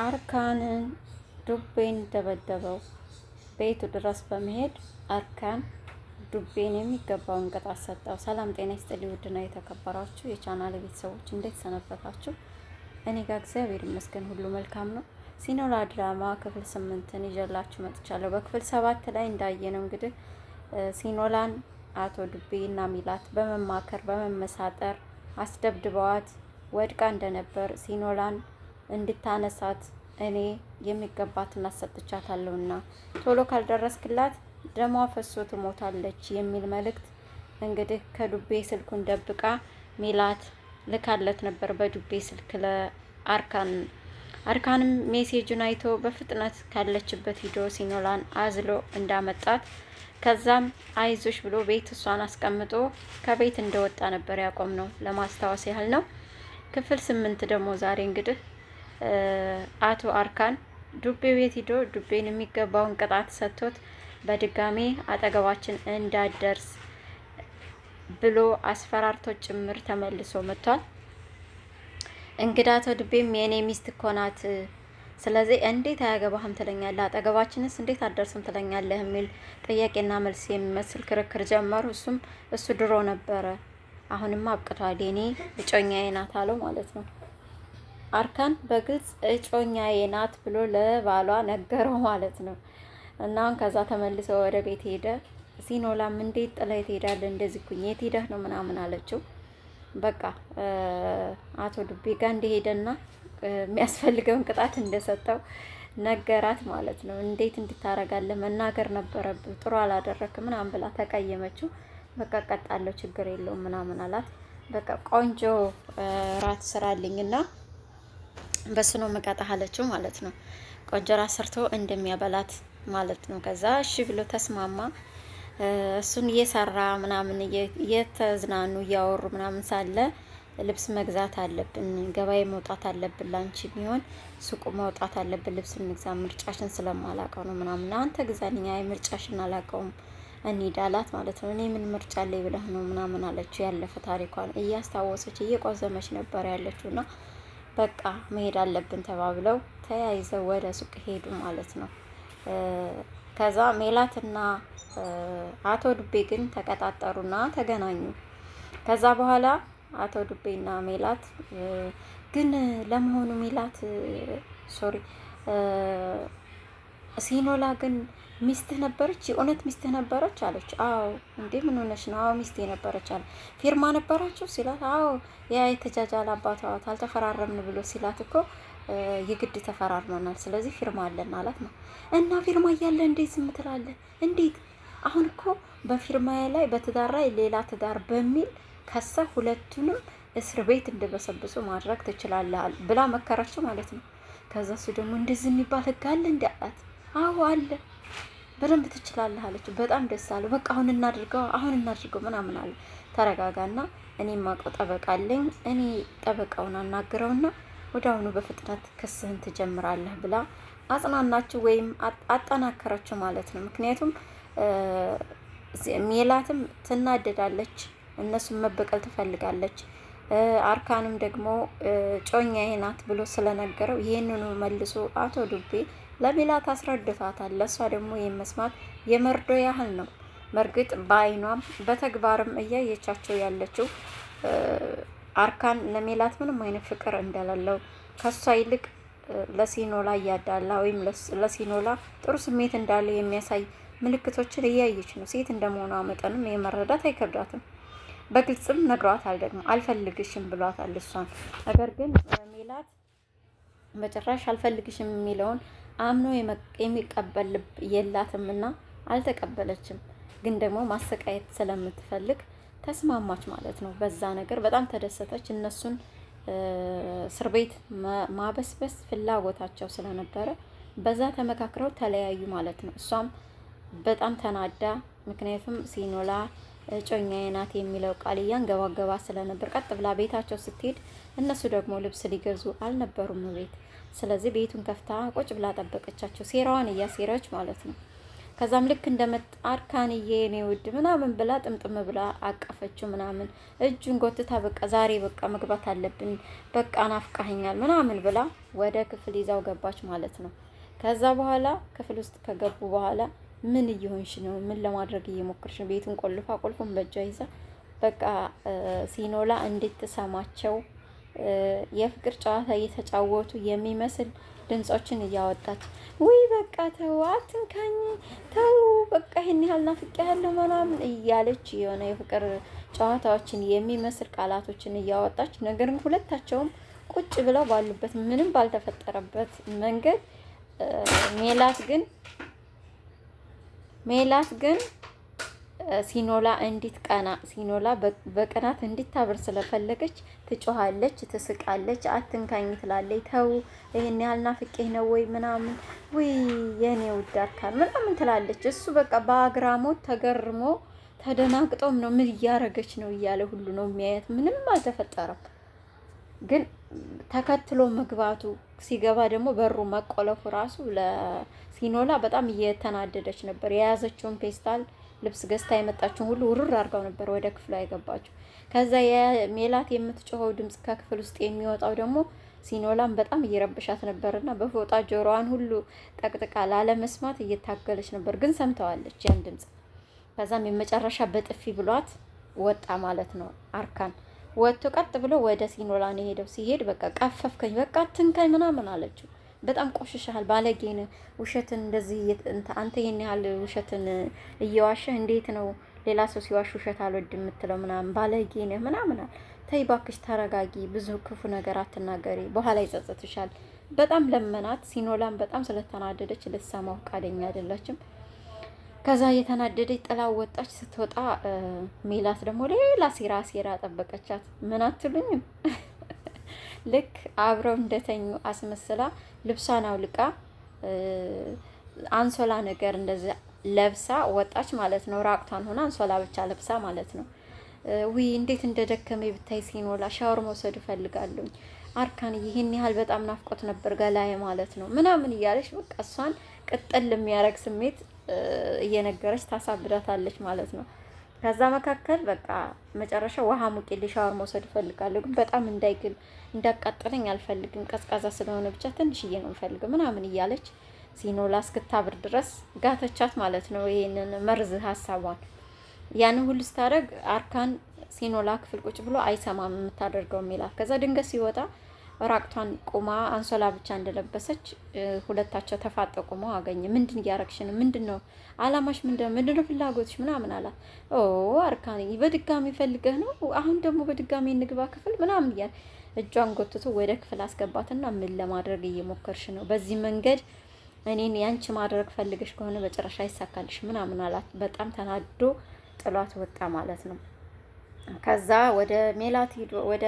አርካንን ዱቤን ደበደበው። ቤቱ ድረስ በመሄድ አርካን ዱቤን የሚገባውን ቅጣት ሰጠው። ሰላም ጤና ይስጥልኝ ውድና የተከበራችሁ የቻናል ቤተሰቦች እንዴት ሰነበታችሁ? እኔ ጋር እግዚአብሔር ይመስገን ሁሉ መልካም ነው። ሲኖላ ድራማ ክፍል 8ን ይዤላችሁ መጥቻለሁ። በክፍል 7 ላይ እንዳየነው እንግዲህ ሲኖላን አቶ ዱቤ እና ሚላት በመማከር በመመሳጠር አስደብድበዋት ወድቃ እንደነበር ሲኖላን እንድታነሳት እኔ የሚገባትን አሰጥቻታለሁና ቶሎ ካልደረስክላት ደሟ ፈሶ ትሞታለች የሚል መልእክት እንግዲህ ከዱቤ ስልኩን ደብቃ ሚላት ልካለት ነበር በዱቤ ስልክ ለአርካን። አርካንም ሜሴጁን አይቶ በፍጥነት ካለችበት ሂዶ ሲኖላን አዝሎ እንዳመጣት ከዛም አይዞሽ ብሎ ቤት እሷን አስቀምጦ ከቤት እንደወጣ ነበር ያቆም ነው። ለማስታወስ ያህል ነው። ክፍል 8 ደግሞ ዛሬ እንግዲህ አቶ አርካን ዱቤ ቤት ሂዶ ዱቤን የሚገባውን ቅጣት ሰጥቶት በድጋሚ አጠገባችን እንዳደርስ ብሎ አስፈራርቶ ጭምር ተመልሶ መጥቷል። እንግዳ አቶ ዱቤም የኔ ሚስት እኮ ናት፣ ስለዚህ እንዴት አያገባህም ትለኛለህ፣ አጠገባችንስ እንዴት አደርስም ትለኛለህ የሚል ጥያቄና መልስ የሚመስል ክርክር ጀመሩ። እሱ ድሮ ነበረ፣ አሁንም አብቅቷል፣ የኔ እጮኛዬ ናት አለው ማለት ነው። አርካን በግልጽ እጮኛዬ ናት ብሎ ለባሏ ነገረው ማለት ነው። እና ከዛ ተመልሰው ወደ ቤት ሄደ። ሲኖላም እንዴት ጥላይ ትሄዳለህ? እንደዚህ ኩኝ የት ሄደህ ነው ምናምን አለችው። በቃ አቶ ዱቤ ጋር እንደሄደና የሚያስፈልገውን ቅጣት እንደሰጠው ነገራት ማለት ነው። እንዴት እንድታረጋለህ መናገር ነበረብህ፣ ጥሩ አላደረክ ምናምን ብላ ተቀየመችው። በቃ ቀጣለው ችግር የለውም ምናምን አላት። በቃ ቆንጆ ራት ስራልኝና በሱ ነው መቀጣህ አለችው ማለት ነው። ቆንጆ ራት ሰርቶ እንደሚያበላት ማለት ነው። ከዛ እሺ ብሎ ተስማማ። እሱን እየሰራ ምናምን እየተዝናኑ እያወሩ ምናምን ሳለ ልብስ መግዛት አለብን፣ ገበያ መውጣት አለብን፣ ላንቺ ቢሆን ሱቁ መውጣት አለብን፣ ልብስ እንግዛ፣ ምርጫሽን ስለማላውቀው ነው ምናምን። አንተ ግዛልኝ፣ አይ ምርጫሽን አላውቀውም እንሂድ አላት ማለት ነው። እኔ ምን ምርጫ አለኝ ብለህ ነው ምናምን አለችው። ያለፈ ታሪኳን እያስታወሰች እየቆዘመች ነበር ያለችውና በቃ መሄድ አለብን ተባብለው ተያይዘው ወደ ሱቅ ሄዱ ማለት ነው። ከዛ ሜላትና አቶ ዱቤ ግን ተቀጣጠሩና ተገናኙ። ከዛ በኋላ አቶ ዱቤና ሜላት ግን ለመሆኑ ሜላት ሲኖላ ግን ሚስትህ ነበረች? የእውነት ሚስትህ ነበረች አለች። አዎ። እንዴ ምን ሆነሽ ነው? አዎ ሚስቴ ነበረች አለ። ፊርማ ነበራችሁ ሲላት፣ አዎ ያ የተጃጃለ አባቷ አልተፈራረምን ብሎ ሲላት እኮ የግድ ተፈራርመናል፣ ስለዚህ ፊርማ አለን አላት ነው። እና ፊርማ እያለ እንዴት ዝም ትላለህ? እንዴት አሁን እኮ በፊርማ ላይ በትዳር ላይ ሌላ ትዳር በሚል ከሳ ሁለቱንም እስር ቤት እንደበሰብሱ ማድረግ ትችላለህ ብላ መከረችው ማለት ነው። ከዛ እሱ ደግሞ እንደዚህ የሚባል ህግ አለ እንዴ አላት። አዎ አለ፣ በደንብ ትችላለህ አለችው። በጣም ደስ አለው። በቃ አሁን እናድርገው ምናምን አለ። ተረጋጋና እኔ ማውቀው ጠበቃ አለኝ፣ እኔ ጠበቃውን አናግረውና ወደ አሁኑ በፍጥነት ክስህን ትጀምራለህ ብላ አጽናናችሁ ወይም አጠናከረችው ማለት ነው። ምክንያቱም ሜላትም ትናደዳለች፣ እነሱን መበቀል ትፈልጋለች። አርካንም ደግሞ ጮኛዬ ናት ብሎ ስለነገረው ይህንኑ መልሶ አቶ ዱቤ ለሜላት አስረድቷታል። ለእሷ ደግሞ የመስማት የመርዶ ያህል ነው። በእርግጥ በአይኗም በተግባርም እያየቻቸው ያለችው አርካን ለሜላት ምንም አይነት ፍቅር እንደሌለው ከሷ ይልቅ ለሲኖላ እያዳላ ወይም ለሲኖላ ጥሩ ስሜት እንዳለ የሚያሳይ ምልክቶችን እያየች ነው። ሴት እንደመሆኗ መጠንም የመረዳት አይከብዳትም። በግልጽም ነግሯታል። ደግሞ አልፈልግሽም ብሏታል እሷን። ነገር ግን ሜላት በጭራሽ አልፈልግሽም የሚለውን አምኖ የሚቀበል ልብ የላትም እና አልተቀበለችም። ግን ደግሞ ማሰቃየት ስለምትፈልግ ተስማማች ማለት ነው። በዛ ነገር በጣም ተደሰተች። እነሱን እስር ቤት ማበስበስ ፍላጎታቸው ስለነበረ በዛ ተመካክረው ተለያዩ ማለት ነው። እሷም በጣም ተናዳ፣ ምክንያቱም ሲኖላ እጮኛዬ ናት የሚለው ቃል እያንገባገባ ስለነበር ቀጥ ብላ ቤታቸው ስትሄድ እነሱ ደግሞ ልብስ ሊገዙ አልነበሩም ቤት። ስለዚህ ቤቱን ከፍታ ቁጭ ብላ ጠበቀቻቸው፣ ሴራዋን እያሴረች ማለት ነው። ከዛም ልክ እንደመጣ አርካንዬ የኔ ውድ ምናምን ብላ ጥምጥም ብላ አቀፈችው ምናምን እጁን ጎትታ በቃ ዛሬ በቃ መግባት አለብን በቃ ናፍቃኸኛል ምናምን ብላ ወደ ክፍል ይዛው ገባች ማለት ነው። ከዛ በኋላ ክፍል ውስጥ ከገቡ በኋላ ምን እየሆንሽ ነው? ምን ለማድረግ እየሞከርሽ ነው? ቤቱን ቆልፋ ቁልፉን በእጇ ይዛ በቃ ሲኖላ እንድትሰማቸው የፍቅር ጨዋታ እየተጫወቱ የሚመስል ድምጾችን እያወጣች ውይ በቃ ተው አትንካኝ፣ ተው በቃ ይሄን ያህል ናፍቄያለሁ ምናምን እያለች የሆነ የፍቅር ጨዋታዎችን የሚመስል ቃላቶችን እያወጣች ነገር ግን ሁለታቸውም ቁጭ ብለው ባሉበት ምንም ባልተፈጠረበት መንገድ ሜላት ግን ሲኖላ እንድትቀና ሲኖላ በቅናት እንድታብር ስለፈለገች ትጮሃለች፣ ትስቃለች፣ አትንካኝ ትላለች። ተው ይሄን ያህል ናፍቄህ ነው ወይ ምናምን ወይ የኔ ውድ አርካን ምናምን ትላለች። እሱ በቃ በአግራሞት ተገርሞ ተደናግጦም ነው ምን እያረገች ነው እያለ ሁሉ ነው የሚያየት። ምንም አልተፈጠረም። ግን ተከትሎ መግባቱ ሲገባ ደግሞ በሩ መቆለፉ ራሱ ለሲኖላ በጣም እየተናደደች ነበር። የያዘችውን ፔስታል ልብስ ገዝታ የመጣችውን ሁሉ ውርር አድርጋው ነበር ወደ ክፍሏ የገባችው። ከዛ የሜላት የምትጮኸው ድምጽ ከክፍል ውስጥ የሚወጣው ደግሞ ሲኖላም በጣም እየረብሻት ነበርና በፎጣ ጆሮዋን ሁሉ ጠቅጥቃ ላለመስማት እየታገለች ነበር። ግን ሰምተዋለች ያን ድምጽ። ከዛም የመጨረሻ በጥፊ ብሏት ወጣ ማለት ነው። አርካን ወጥቶ ቀጥ ብሎ ወደ ሲኖላ ነው ሄደው። ሲሄድ በቃ ቀፈፍከኝ፣ በቃ ትንካኝ ምናምን አለችው። በጣም ቆሽሻል፣ ባለጌን፣ ውሸትን እንደዚህ አንተ ይሄን ያህል ውሸትን እየዋሸህ እንዴት ነው ሌላ ሰው ሲዋሽ ውሸት አልወድም የምትለው ምናምን ባለጌን ምናምን። ተይ እባክሽ ተረጋጊ፣ ብዙ ክፉ ነገር አትናገሪ፣ በኋላ ይጸጽትሻል። በጣም ለመናት። ሲኖላም በጣም ስለተናደደች ልትሰማው ፈቃደኛ አይደለችም። ከዛ እየተናደደች ጥላ ወጣች። ስትወጣ ሜላት ደግሞ ሌላ ሴራ ጠበቀቻት። ምን አትሉኝም? ልክ አብረው እንደተኙ አስመስላ ልብሷን አውልቃ አንሶላ ነገር እንደዛ ለብሳ ወጣች ማለት ነው። ራቁቷን ሆና አንሶላ ብቻ ለብሳ ማለት ነው። ውይ እንዴት እንደደከመ ብታይ ሲኖላ፣ ሻወር መውሰድ እፈልጋለሁ አርካን፣ ይሄን ያህል በጣም ናፍቆት ነበር ገላዬ ማለት ነው ምናምን እያለች በቃ እሷን ቅጥል የሚያረግ ስሜት እየነገረች ታሳብዳታለች ማለት ነው። ከዛ መካከል በቃ መጨረሻ ውሃ ሙቂልኝ ሻወር መውሰድ እፈልጋለሁ ግን በጣም እንዳቃጠለኝ አልፈልግም፣ ቀዝቃዛ ስለሆነ ብቻ ትንሽዬ ነው እፈልግ ምናምን እያለች ሲኖላ እስክታብር ድረስ ጋተቻት ማለት ነው። ይሄንን መርዝ ሀሳቧን ያንን ሁሉ ስታደርግ አርካን ሲኖላ ክፍል ቁጭ ብሎ አይሰማም የምታደርገው ሜላት። ከዛ ድንገት ሲወጣ ራቅቷን ቁማ አንሶላ ብቻ እንደለበሰች ሁለታቸው ተፋጠው ቁመው አገኘ። ምንድን እያረግሽ ነው? ምንድነው አላማሽ? ምንድነው ፍላጎትሽ? ምናምን አላት። ኦ አርካን በድጋሚ ፈልገህ ነው? አሁን ደግሞ በድጋሚ እንግባ ክፍል ምናምን እያለ እጇን ጎትቶ ወደ ክፍል አስገባትና ምን ለማድረግ እየሞከርሽ ነው? በዚህ መንገድ እኔን ያንቺ ማድረግ ፈልገሽ ከሆነ በጭራሽ አይሳካልሽ ምናምን አላት። በጣም ተናዶ ጥሏት ወጣ ማለት ነው። ከዛ ወደ ሜላት ሄዶ ወደ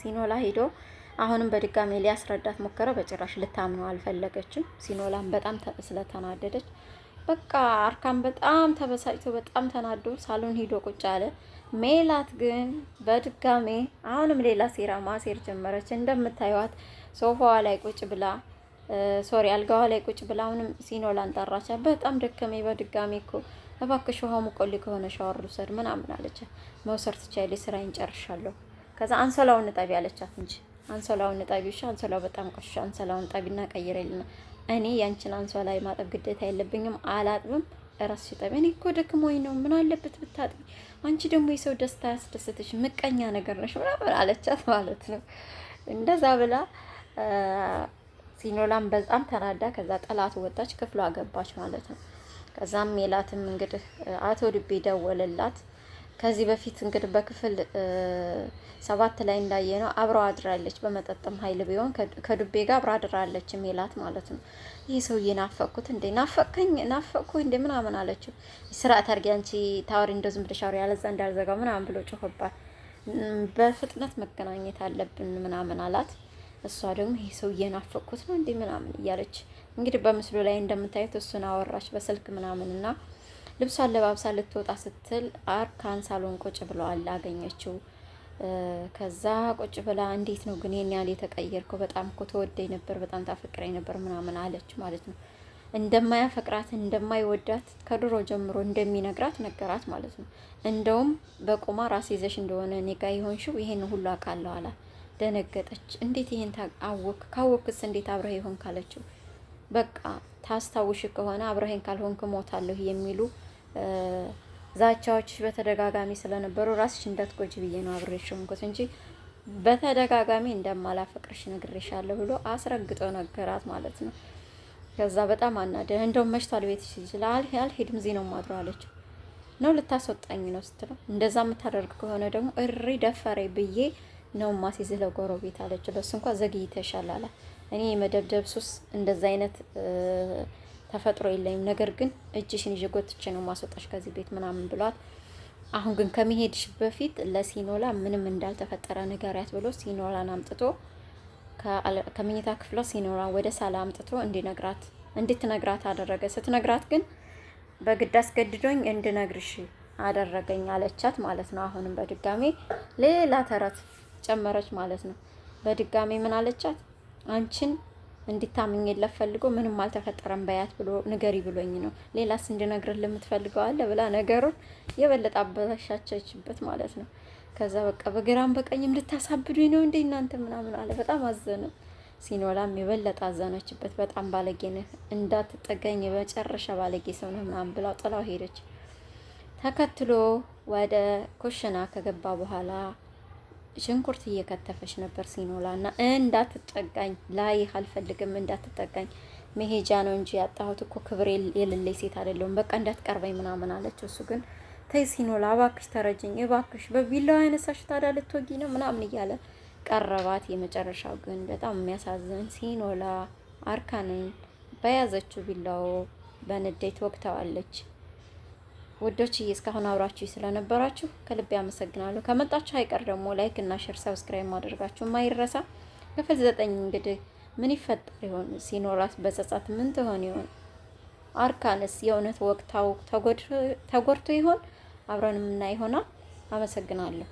ሲኖላ ሄዶ አሁንም በድጋሚ ሊያስረዳት ሞከረ። በጭራሽ ልታምነው አልፈለገችም። ሲኖላም በጣም ስለተናደደች በቃ አርካን በጣም ተበሳጭቶ በጣም ተናዶ ሳሎን ሄዶ ቁጭ አለ። ሜላት ግን በድጋሚ አሁንም ሌላ ሴራ ማሴር ጀመረች። እንደምታዩት ሶፋዋ ላይ ቁጭ ብላ አልጋዋ ላይ ቁጭ ብላ አሁንም ሲኖላን ጠራቻት። በጣም ደከመኝ በድጋሚ እኮ እባክሽ ውሃ ሙቆልኝ ከሆነ ሻወር ልውሰድ ምናምን አለቻት። መውሰድ ትችያለሽ፣ ስራዬን ጨርሻለሁ። ከዛ አንሶላውን እጠቢ አለቻት እንጂ አንሶላውን እጠቢሽ፣ አንሶላው በጣም ቆሻ፣ አንሶላውን እጠቢና ቀይረልና እኔ ያንቺን አንሶላ ማጠብ ግዴታ የለብኝም፣ አላጥብም፣ እራስሽ እጠቢ። እኔ እኮ ደክሞኝ ነው፣ ምን አለበት ብታጥቢ፣ አንቺ ደግሞ የሰው ደስታ ያስደስትሽ፣ ምቀኛ ነገር ነሽ ምናምን አለቻት ማለት ነው። እንደዛ ብላ ሲኖላም በጣም ተናዳ ከዛ ጠላት ወጣች፣ ክፍሏ ገባች ማለት ነው። ከዛም ሜላትም እንግዲህ አቶ ድቤ ደወለላት። ከዚህ በፊት እንግዲህ በክፍል 7 ላይ እንዳየነው አብረው አድራለች። በመጠጥም ኃይል ቢሆን ከዱቤ ጋር አብራ አድራለች ሜላት ማለት ነው። ይህ ሰውዬ ናፈቅኩት እንዴ ናፈቅኩ እንዴ ምናምን አለችው። ስርዓት አድርጊ አንቺ ታወሪ እንደው ዝም ብለሽ አውሪ ያለዛ እንዳልዘጋው ምናምን ብሎ ጮኸባት። በፍጥነት መገናኘት አለብን ምናምን አላት። እሷ ደግሞ ይህ ሰውዬ ናፈቅኩት ነው እንዴ ምናምን እያለች እንግዲህ በምስሉ ላይ እንደምታዩት እሱን አወራች በስልክ ምናምንና ልብሷን ለባብሳ ልትወጣ ስትል አርካን ሳሎን ቁጭ ብለዋል አገኘችው። ከዛ ቁጭ ብላ እንዴት ነው ግን የኔ ያህል የተቀየርከው? በጣም እኮ ተወደኝ ነበር፣ በጣም ታፈቅረኝ ነበር ምናምን አለች ማለት ነው። እንደማያፈቅራት እንደማይወዳት ከድሮ ጀምሮ እንደሚነግራት ነገራት ማለት ነው። እንደውም በቁማ ራስ ይዘሽ እንደሆነ እኔ ጋ ይሆንሽው ይሄን ሁሉ አውቃለሁ አላት። ደነገጠች። እንዴት ይሄን አወክ? ካወክስ እንዴት አብረህ ይሆን ካለችው፣ በቃ ታስታውሽ ከሆነ አብረሄን ካልሆንክ ሞታለሁ የሚሉ ዛቻዎች በተደጋጋሚ ስለነበሩ ራስሽ እንዳትጎጂ ብዬ ነው አብሬሽ ሆንኩት እንጂ በተደጋጋሚ እንደማላፈቅርሽ ነግሬሻለሁ ብሎ አስረግጦ ነገራት ማለት ነው። ከዛ በጣም አናደ። እንደውም መሽቷል ቤትሽ ይችላል አልሄድም እዚህ ነው የማድረው አለችው። ነው ልታስወጣኝ ነው ስትለው፣ እንደዛ የምታደርግ ከሆነ ደግሞ እሪ ደፈሬ ብዬ ነው ማስይዝህ ለጎረቤት አለችው። ለሱ እንኳን ዘግይተሻል አለ። እኔ የመደብደብ ሱስ እንደዛ አይነት ተፈጥሮ የለኝም፣ ነገር ግን እጅሽን ይዤ ጎትቼ ነው ማስወጣሽ ከዚህ ቤት ምናምን ብሏት፣ አሁን ግን ከመሄድሽ በፊት ለሲኖላ ምንም እንዳልተፈጠረ ንገሪያት ብሎ ሲኖላን አምጥቶ ከመኝታ ክፍሏ ሲኖላን ወደ ሳላ አምጥቶ እንድትነግራት አደረገ። ስትነግራት ግን በግድ አስገድዶኝ እንድነግርሽ አደረገኝ አለቻት ማለት ነው። አሁንም በድጋሚ ሌላ ተረት ጨመረች ማለት ነው። በድጋሚ ምን አለቻት? አንቺን እንድታምኝለት ፈልጎ ምንም አልተፈጠረም በያት ብሎ ንገሪ ብሎኝ ነው። ሌላስ እንድነግርህ የምትፈልገው አለ ብላ ነገሩን የበለጠ አበላሻቸችበት ማለት ነው። ከዛ በቃ በግራም በቀኝም ልታሳብዱኝ ነው እንዴ እናንተ ምናምን አለ። በጣም አዘነ። ሲኖላም የበለጠ አዘነችበት። በጣም ባለጌ ነህ፣ እንዳትጠጋኝ የመጨረሻ ባለጌ ሰው ነህ ምናምን ብላው ጥላው ሄደች። ተከትሎ ወደ ኩሽና ከገባ በኋላ ሽንኩርት እየከተፈች ነበር ሲኖላ እና እንዳትጠጋኝ ላይህ አልፈልግም፣ እንዳትጠጋኝ መሄጃ ነው እንጂ ያጣሁት እኮ ክብር የሌለኝ ሴት አይደለሁም፣ በቃ እንዳትቀርበኝ ምናምን አለች። እሱ ግን ተይ ሲኖላ እባክሽ ተረጅኝ እባክሽ፣ በቢላዋ ያነሳሽ ታዲያ ልትወጊ ነው ምናምን እያለ ቀረባት። የመጨረሻው ግን በጣም የሚያሳዝን ሲኖላ አርካንን በያዘችው ቢላው በንዴት ወቅተዋለች። ውዶችዬ እስካሁን አብራችሁ ስለነበራችሁ ከልብ ያመሰግናለሁ። ከመጣችሁ አይቀር ደግሞ ላይክ እና ሼር ሰብስክራይብ ማድረጋችሁ ማይረሳ። ክፍል 9 እንግዲህ ምን ይፈጠር ይሆን? ሲኖላስ በጸጸት ምን ትሆን ይሆን? አርካንስ የእውነት ወቅታው ተጎድቶ ይሆን? አብረን የምናይ ይሆናል። አመሰግናለሁ።